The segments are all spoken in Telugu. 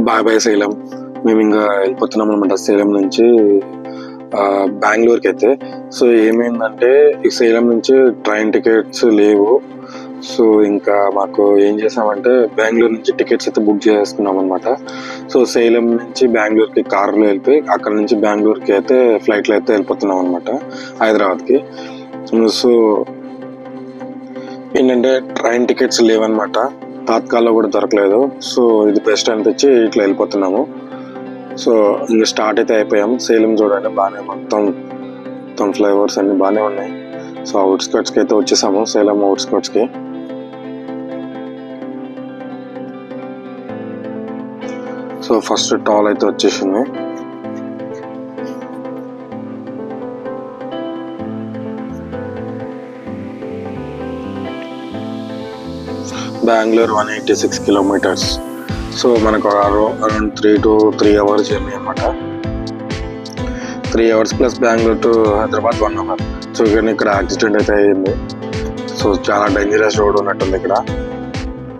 Bye bye Salem. మేము ఇంకా వెళ్ళిపోతున్నాం అనమాట సేలం నుంచి బెంగళూరుకి అయితే. సో ఏమైందంటే ఈ సేలం నుంచి ట్రైన్ టికెట్స్ లేవు. సో ఇంకా మాకు ఏం చేసామంటే బెంగళూరు నుంచి టికెట్స్ అయితే బుక్ చేసుకున్నాం అనమాట. సో సేలం నుంచి బెంగళూరుకి కార్లో వెళ్ళిపోయి అక్కడ నుంచి బెంగళూరుకి అయితే ఫ్లైట్లో అయితే వెళ్ళిపోతున్నాం అనమాట, హైదరాబాద్కి. సో ఏంటంటే ట్రైన్ టికెట్స్ లేవన్నమాట, తాత్కాల్లో కూడా దొరకలేదు. సో ఇది బెస్ట్ అనిపించి ఇట్లా వెళ్ళిపోతున్నాము. సో ఇంకా స్టార్ట్ అయితే అయిపోయాం. సేలం చూడండి బాగానే మొత్తం ఫ్లైఓవర్స్ అన్ని బాగానే ఉన్నాయి. సో అవుట్స్కట్స్కి అయితే వచ్చేసాము, సేలం అవుట్స్కట్స్కి. సో ఫస్ట్ టాల్ అయితే వచ్చేసింది. బెంగళూరు 186 కిలోమీటర్స్. సో మనకు అరౌండ్ 3 hours జర్నీ అనమాట. 3 hours plus Bengaluru to Hyderabad 1 hour. So ఇక్కడ యాక్సిడెంట్ అయితే అయ్యింది. సో చాలా డేంజరస్ రోడ్ ఉన్నట్టుంది ఇక్కడ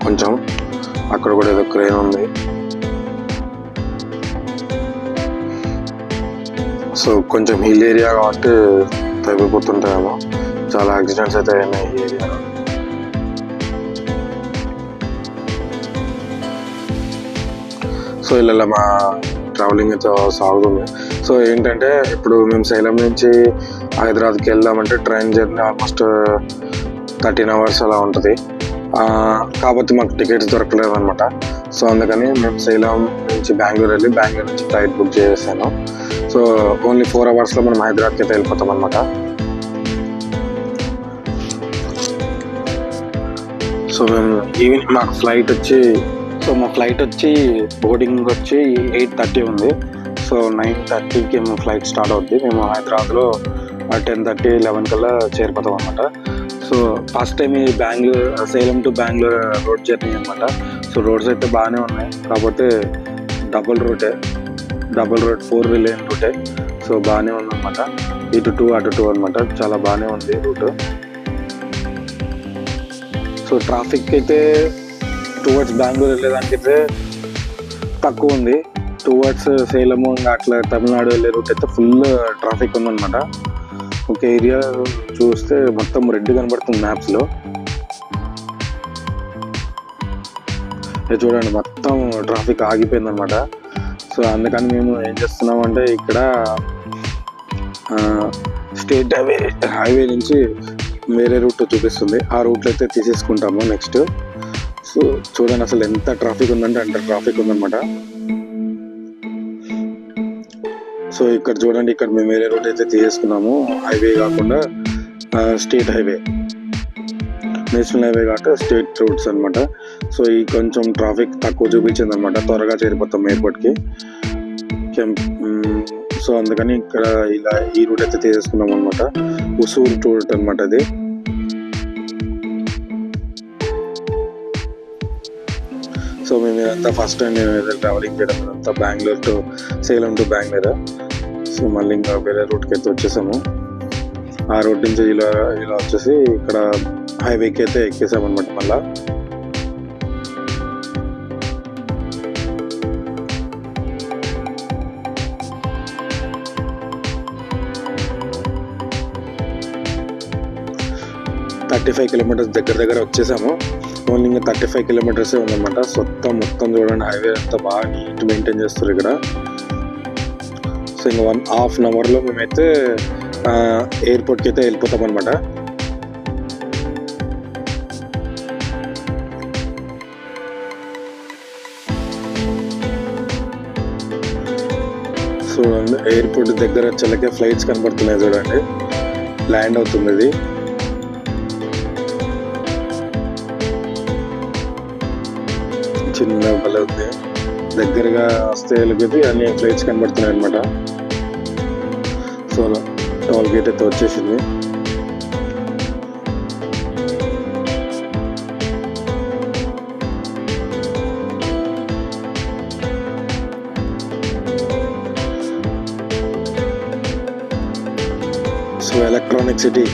కొంచెం. అక్కడ కూడా ఏదో క్రేన్ ఉంది. సో కొంచెం హిల్ ఏరియా కాబట్టి తగ్గిపోతుంటాయేమో. చాలా యాక్సిడెంట్స్ అయితే అయినాయి ఈ ఏరియాలో. సో ఇలా మా ట్రావెలింగ్ అయితే సాగుతుంది. సో ఏంటంటే ఇప్పుడు మేము సేలం నుంచి హైదరాబాద్కి వెళ్దామంటే ట్రైన్ జర్నీ ఆల్మోస్ట్ 13 hours అలా ఉంటుంది. కాకపోతే మాకు టికెట్స్ దొరకలేదు అనమాట. సో అందుకని మేము సేలం నుంచి బెంగళూరు వెళ్ళి బెంగళూరు నుంచి ఫ్లైట్ బుక్ చేసాను. సో ఓన్లీ 4 hours మనం హైదరాబాద్కి అయితే వెళ్ళిపోతాం అనమాట. సో మేము ఈవినింగ్ మాకు ఫ్లైట్ వచ్చి బోర్డింగ్ వచ్చి 8:30 ఉంది. సో 9:30కి మేము ఫ్లైట్ స్టార్ట్ అవుద్ది. మేము హైదరాబాద్లో 10:30, 11 కల్లా చేరిపోతాం అనమాట. సో ఫస్ట్ టైం ఈ Salem to Bengaluru road journey అనమాట. సో రోడ్స్ అయితే బాగానే ఉన్నాయి, కాకపోతే డబుల్ రోడ్ 4 lane రూటే. సో బాగానే ఉందన్నమాట. ఇటు 2 అటు 2 అనమాట. చాలా బాగానే ఉంది రూట్. సో ట్రాఫిక్ అయితే టువర్డ్స్ బెంగళూరు వెళ్ళేదానికైతే తక్కువ ఉంది. టువర్డ్స్ సేలము ఇంకా అట్లా తమిళనాడు వెళ్ళే రూట్ అయితే ఫుల్ ట్రాఫిక్ ఉందన్నమాట. ఒక ఏరియా చూస్తే మొత్తం రెడ్ కనబడుతుంది మ్యాప్స్లో. చూడండి మొత్తం ట్రాఫిక్ ఆగిపోయింది అనమాట. సో అందుకని మేము ఏం చేస్తున్నామంటే ఇక్కడ స్టేట్ హైవే నుంచి వేరే రూట్ చూపిస్తుంది, ఆ రూట్లో అయితే తీసేసుకుంటాము నెక్స్ట్. సో చూడండి అసలు ఎంత ట్రాఫిక్ ఉందంటే అంత ట్రాఫిక్ ఉందన్నమాట. సో ఇక్కడ చూడండి, ఇక్కడ మేము వేరే రూట్ అయితే తీసేసుకున్నాము. హైవే కాకుండా స్టేట్ హైవే, నేషనల్ హైవే కాబట్టి స్టేట్ రూట్స్ అనమాట. సో ఈ కొంచెం ట్రాఫిక్ తక్కువ చూపించింది అనమాట. త్వరగా చేరిపోతాం ఎయిర్పోర్ట్కి. సో అందుకని ఇక్కడ ఇలా ఈ రూట్ అయితే తీసేసుకున్నాం అనమాట. ఉసూరు రూట్ అనమాట అది. సో మేము ఇదంతా ఫస్ట్ టైం ట్రావెలింగ్ చేయడం ఇదంతా Bengaluru to Salem to Bengaluru. So మళ్ళీ ఇంకా వేరే రూట్కి అయితే వచ్చేసాము. ఆ రూట్ నుంచి ఇలా వచ్చేసి ఇక్కడ హైవేకి అయితే ఎక్కేసామన్నమాట. మళ్ళా $35 kilometers దగ్గర వచ్చేసాము. ఓన్లీ ఇంకా 35 kilometers ఉందన్నమాట. మొత్తం చూడండి హైవే అంతా బాగా నీట్ మెయింటైన్ చేస్తారు ఇక్కడ. సో ఇంకా 1.5 hourలో మేమైతే ఎయిర్పోర్ట్కి అయితే వెళ్ళిపోతాం అనమాట. చూడండి ఎయిర్పోర్ట్ దగ్గర వచ్చేలాగే ఫ్లైట్స్ కనబడుతున్నాయి చూడండి. ల్యాండ్ అవుతుంది ఇది. చిన్న భలే ఉంది. దగ్గరగా వస్తే వెళ్ళిపోయి అన్ని ఫ్లైట్స్ కనబడుతున్నాయి అనమాట. సో టోల్ గేట్ అయితే వచ్చేసింది. సో ఎలక్ట్రానిక్ సిటీ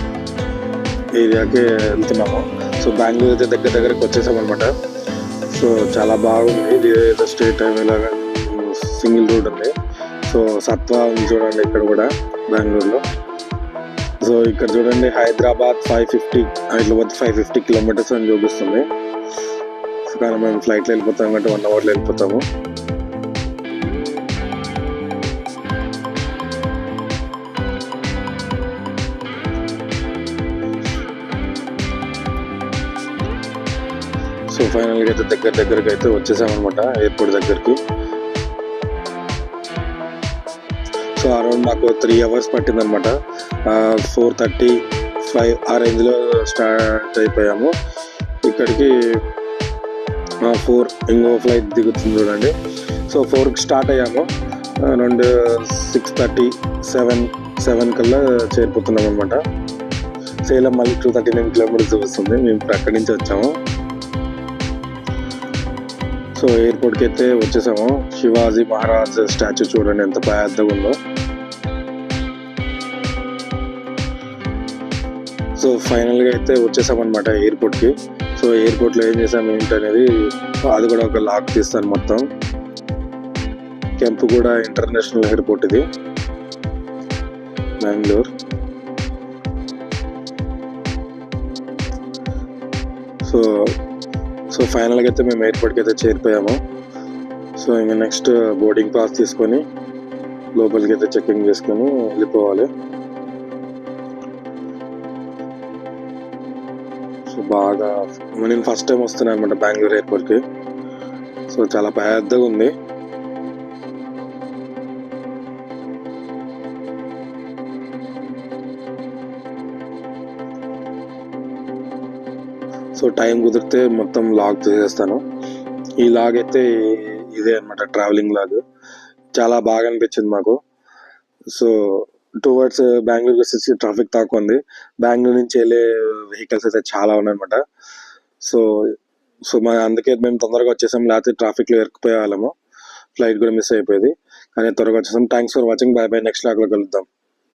ఏరియాకి వెళ్తున్నాము. సో బెంగళూరు అయితే దగ్గరకు వచ్చేసాం అనమాట. సో సో చాలా బాగుంది. ఇది ఏదో స్టేట్ హైవే లాగా సింగిల్ రోడ్ ఉంది. సో సత్వా ఉంది చూడండి ఇక్కడ కూడా బెంగళూరులో. సో ఇక్కడ చూడండి హైదరాబాద్ 550 ఇట్లా పోతే 550 కిలోమీటర్స్ అని చూపిస్తుంది. సో కానీ మేము ఫ్లైట్లో వెళ్ళిపోతాం కాబట్టి 1 అవర్లో వెళ్ళిపోతాము. సో ఫైనల్గా అయితే దగ్గరికి అయితే వచ్చేసామన్నమాట ఎయిర్పోర్ట్ దగ్గరికి. సో అరౌండ్ మాకు 3 అవర్స్ పట్టిందనమాట. 4:35 ఆ రేంజ్లో స్టార్ట్ అయిపోయాము. ఇక్కడికి 4 ఇంకో ఫ్లైట్ దిగుతుంది చూడండి. సో 4కి స్టార్ట్ అయ్యాము. అరౌండ్ 6:30 7 కల్లా చేరిపోతున్నాం అనమాట. సేలం మళ్ళీ 239 కిలోమీటర్స్ వస్తుంది. మేము ఇప్పుడు అక్కడి నుంచి వచ్చాము. సో ఎయిర్పోర్ట్కి అయితే వచ్చేసాము. శివాజీ మహారాజ్ స్టాచ్యూ చూడండి ఎంత పెద్దగా ఉందో. సో ఫైనల్గా అయితే వచ్చేసామన్నమాట ఎయిర్పోర్ట్కి. సో ఎయిర్పోర్ట్లో ఏం చేసాము ఏంటనేది అది కూడా ఒక లాగ్ తీస్తాను మొత్తం. కెంపుగూడ ఇంటర్నేషనల్ ఎయిర్పోర్ట్ ఇది బెంగళూరు. సో ఫైనల్గా అయితే మేము ఎయిర్పోర్ట్కి అయితే చేరిపోయాము. సో ఇంకా నెక్స్ట్ బోర్డింగ్ పాస్ తీసుకొని లోపలికి అయితే చెక్కింగ్ చేసుకొని వెళ్ళిపోవాలి. సో బాగా నేను ఫస్ట్ టైం వస్తున్నాను అనమాట బెంగళూరు ఎయిర్పోర్ట్కి. సో చాలా పెద్దగా ఉంది. సో టైం కుదిరితే మొత్తం లాగ్ చేసేస్తాను. ఈ లాగ్ అయితే ఇదే అనమాట ట్రావెలింగ్ లాగ్. చాలా బాగా అనిపించింది మాకు. సో టువర్డ్స్ బెంగళూరు వచ్చేసి ట్రాఫిక్ తక్కువ ఉంది. బెంగళూరు నుంచి వెళ్ళే వెహికల్స్ అయితే చాలా ఉన్నాయన్నమాట. సో అందుకే మేము తొందరగా వచ్చేసాం. లేకపోతే ట్రాఫిక్లో ఇరుక్కుపోయే వాళ్ళము. ఫ్లైట్ కూడా మిస్ అయిపోయేది. కానీ త్వరగా వచ్చేసాం. Thanks for watching. Bye bye. Next లాగ్లో కలుద్దాం.